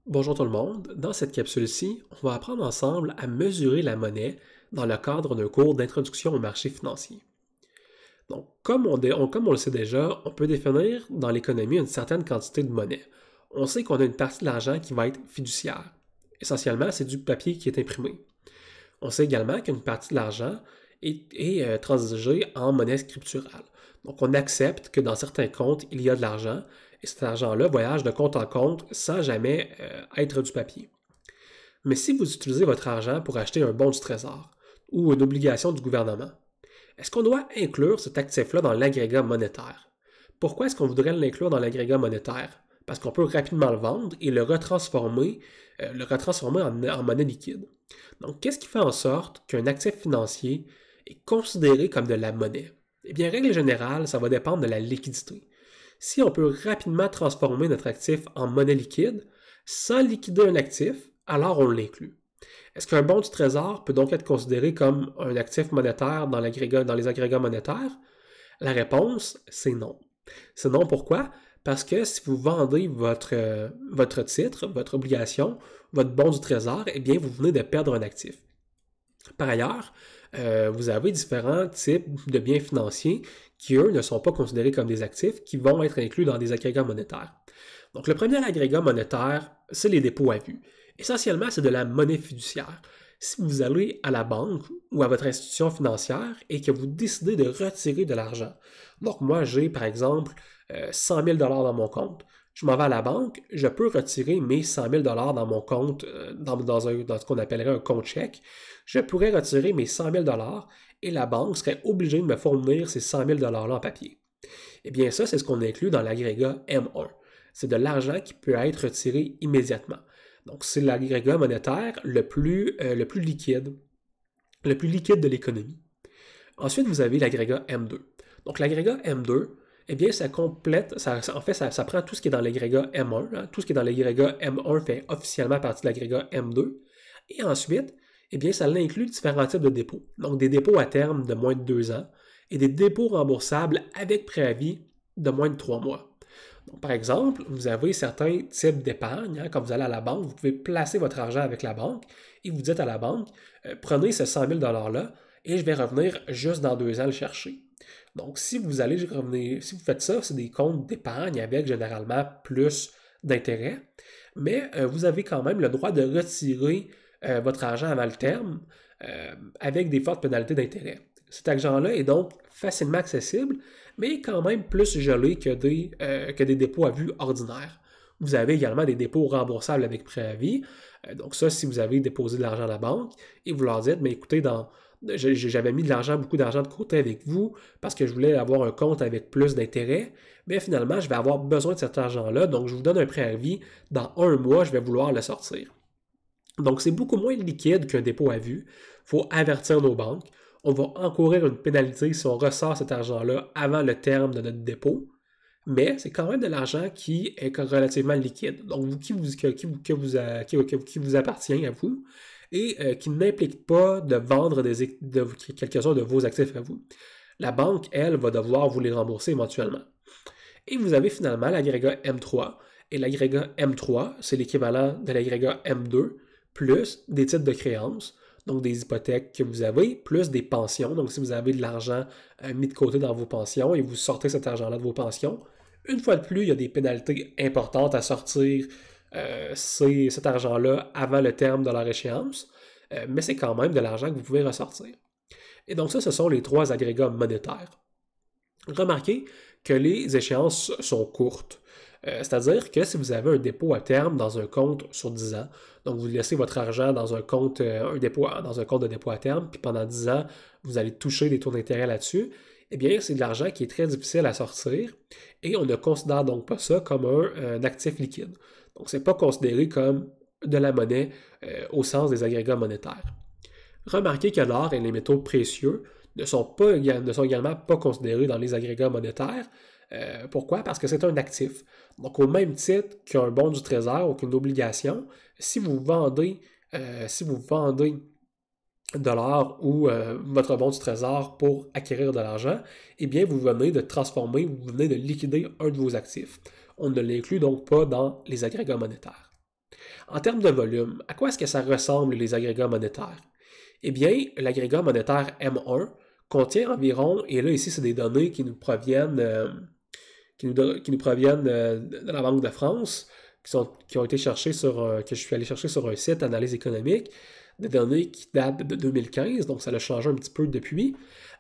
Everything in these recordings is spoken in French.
Bonjour tout le monde, dans cette capsule-ci, on va apprendre ensemble à mesurer la monnaie dans le cadre d'un cours d'introduction au marché financier. Donc, comme on le sait déjà, on peut définir dans l'économie une certaine quantité de monnaie. On sait qu'on a une partie de l'argent qui va être fiduciaire. Essentiellement, c'est du papier qui est imprimé. On sait également qu'une partie de l'argent est transigée en monnaie scripturale. Donc, on accepte que dans certains comptes, il y a de l'argent, et cet argent-là voyage de compte en compte sans jamais être du papier. Mais si vous utilisez votre argent pour acheter un bon du trésor ou une obligation du gouvernement, est-ce qu'on doit inclure cet actif-là dans l'agrégat monétaire? Pourquoi est-ce qu'on voudrait l'inclure dans l'agrégat monétaire? Parce qu'on peut rapidement le vendre et le retransformer en monnaie liquide. Donc, qu'est-ce qui fait en sorte qu'un actif financier est considéré comme de la monnaie? Eh bien, règle générale, ça va dépendre de la liquidité. Si on peut rapidement transformer notre actif en monnaie liquide sans liquider un actif, alors on l'inclut. Est-ce qu'un bon du trésor peut donc être considéré comme un actif monétaire dans les agrégats monétaires? La réponse, c'est non. C'est non pourquoi? Parce que si vous vendez votre titre, votre obligation, votre bon du trésor, eh bien, vous venez de perdre un actif. Par ailleurs, vous avez différents types de biens financiers qui, eux, ne sont pas considérés comme des actifs, qui vont être inclus dans des agrégats monétaires. Donc, le premier agrégat monétaire, c'est les dépôts à vue. Essentiellement, c'est de la monnaie fiduciaire. Si vous allez à la banque ou à votre institution financière et que vous décidez de retirer de l'argent, donc moi j'ai par exemple 100 000 dans mon compte, je m'en vais à la banque, je peux retirer mes 100 000 dans mon compte, dans ce qu'on appellerait un compte chèque, je pourrais retirer mes 100 000 et la banque serait obligée de me fournir ces 100 000 $-là en papier. Eh bien ça, c'est ce qu'on inclut dans l'agrégat M1. C'est de l'argent qui peut être retiré immédiatement. Donc, c'est l'agrégat monétaire le plus liquide de l'économie. Ensuite, vous avez l'agrégat M2. Donc, l'agrégat M2, eh bien, ça complète, ça prend tout ce qui est dans l'agrégat M1. Hein, tout ce qui est dans l'agrégat M1 fait officiellement partie de l'agrégat M2. Et ensuite, eh bien, ça inclut différents types de dépôts. Donc, des dépôts à terme de moins de 2 ans et des dépôts remboursables avec préavis de moins de 3 mois. Donc, par exemple, vous avez certains types d'épargne. Hein, quand vous allez à la banque, vous pouvez placer votre argent avec la banque et vous dites à la banque, prenez ce 100 000 $-là et je vais revenir juste dans 2 ans le chercher. Donc, si vous faites ça, c'est des comptes d'épargne avec généralement plus d'intérêt, mais vous avez quand même le droit de retirer votre argent avant le terme avec des fortes pénalités d'intérêt. Cet argent-là est donc facilement accessible, mais quand même plus gelé que des dépôts à vue ordinaires. Vous avez également des dépôts remboursables avec préavis. Donc ça, si vous avez déposé de l'argent à la banque et vous leur dites, mais écoutez, j'avais mis beaucoup d'argent de côté avec vous parce que je voulais avoir un compte avec plus d'intérêt, mais finalement, je vais avoir besoin de cet argent-là, donc je vous donne un préavis. Dans 1 mois, je vais vouloir le sortir. Donc, c'est beaucoup moins liquide qu'un dépôt à vue. Il faut avertir nos banques. On va encourir une pénalité si on ressort cet argent-là avant le terme de notre dépôt, mais c'est quand même de l'argent qui est relativement liquide, donc qui vous appartient à vous et qui n'implique pas de vendre quelques-uns de vos actifs à vous. La banque, elle, va devoir vous les rembourser éventuellement. Et vous avez finalement l'agrégat M3, et l'agrégat M3, c'est l'équivalent de l'agrégat M2, plus des titres de créance, donc des hypothèques que vous avez, plus des pensions. Donc, si vous avez de l'argent mis de côté dans vos pensions et vous sortez cet argent-là de vos pensions, une fois de plus, il y a des pénalités importantes à sortir cet argent-là avant le terme de leur échéance, mais c'est quand même de l'argent que vous pouvez ressortir. Et donc ça, ce sont les 3 agrégats monétaires. Remarquez que les échéances sont courtes. C'est-à-dire que si vous avez un dépôt à terme dans un compte sur 10 ans, donc vous laissez votre argent dans un compte, dans un compte de dépôt à terme, puis pendant 10 ans, vous allez toucher des taux d'intérêt là-dessus, eh bien, c'est de l'argent qui est très difficile à sortir et on ne considère donc pas ça comme un actif liquide. Donc, ce n'est pas considéré comme de la monnaie au sens des agrégats monétaires. Remarquez que l'or et les métaux précieux ne sont également pas considérés dans les agrégats monétaires. Pourquoi? Parce que c'est un actif. Donc, au même titre qu'un bon du trésor ou qu'une obligation, si vous vendez de l'or ou votre bon du trésor pour acquérir de l'argent, eh bien, vous venez de liquider un de vos actifs. On ne l'inclut donc pas dans les agrégats monétaires. En termes de volume, à quoi est-ce que ça ressemble les agrégats monétaires? Eh bien, l'agrégat monétaire M1 contient environ, et là ici c'est des données qui nous proviennent, qui nous proviennent de la Banque de France, qui ont été cherchées que je suis allé chercher sur un site Analyse économique, des données qui datent de 2015, donc ça a changé un petit peu depuis.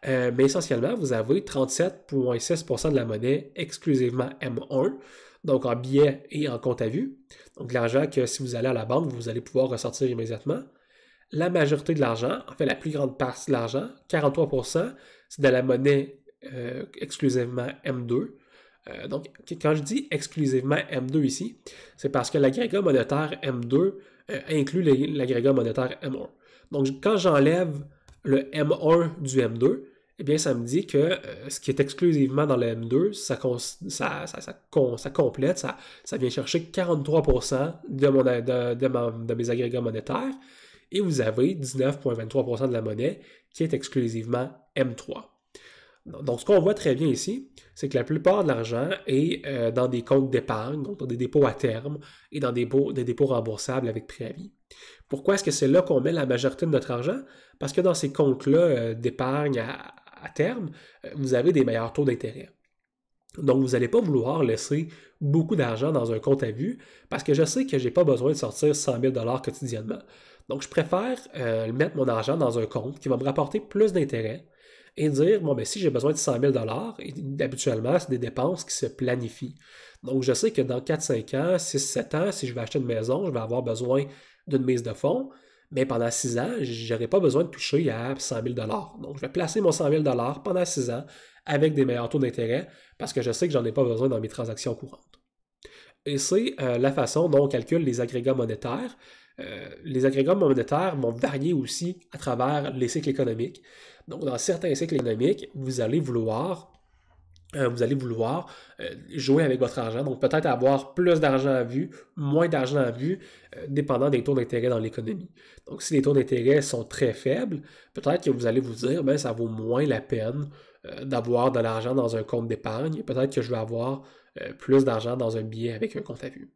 Mais essentiellement, vous avez 37,6% de la monnaie exclusivement M1, donc en billets et en compte à vue. Donc l'argent que si vous allez à la banque, vous allez pouvoir ressortir immédiatement. La majorité de l'argent, en fait la plus grande partie de l'argent, 43%, c'est de la monnaie exclusivement M2. Donc, quand je dis exclusivement M2 ici, c'est parce que l'agrégat monétaire M2 inclut l'agrégat monétaire M1. Donc, quand j'enlève le M1 du M2, eh bien, ça me dit que ce qui est exclusivement dans le M2, ça complète, ça vient chercher 43% de mes agrégats monétaires, et vous avez 19,23% de la monnaie qui est exclusivement M3. Donc, ce qu'on voit très bien ici, c'est que la plupart de l'argent est dans des comptes d'épargne, donc dans des dépôts à terme et dans des dépôts remboursables avec préavis. Pourquoi est-ce que c'est là qu'on met la majorité de notre argent? Parce que dans ces comptes-là d'épargne à terme, vous avez des meilleurs taux d'intérêt. Donc, vous n'allez pas vouloir laisser beaucoup d'argent dans un compte à vue parce que je sais que je n'ai pas besoin de sortir 100 000 $ quotidiennement. Donc, je préfère mettre mon argent dans un compte qui va me rapporter plus d'intérêt et dire, bon, ben, si j'ai besoin de 100 000 $, et habituellement, c'est des dépenses qui se planifient. Donc, je sais que dans 4-5 ans, 6-7 ans, si je vais acheter une maison, je vais avoir besoin d'une mise de fonds, mais pendant 6 ans, je n'aurai pas besoin de toucher à 100 000 $. Donc, je vais placer mon 100 000 $ pendant 6 ans avec des meilleurs taux d'intérêt parce que je sais que j'en ai pas besoin dans mes transactions courantes. Et c'est la façon dont on calcule les agrégats monétaires. Les agrégats monétaires vont varier aussi à travers les cycles économiques. Donc, dans certains cycles économiques, vous allez vouloir jouer avec votre argent. Donc, peut-être avoir plus d'argent à vue, moins d'argent à vue, dépendant des taux d'intérêt dans l'économie. Donc, si les taux d'intérêt sont très faibles, peut-être que vous allez vous dire, ben, ça vaut moins la peine d'avoir de l'argent dans un compte d'épargne. Peut-être que je vais avoir plus d'argent dans un billet avec un compte à vue.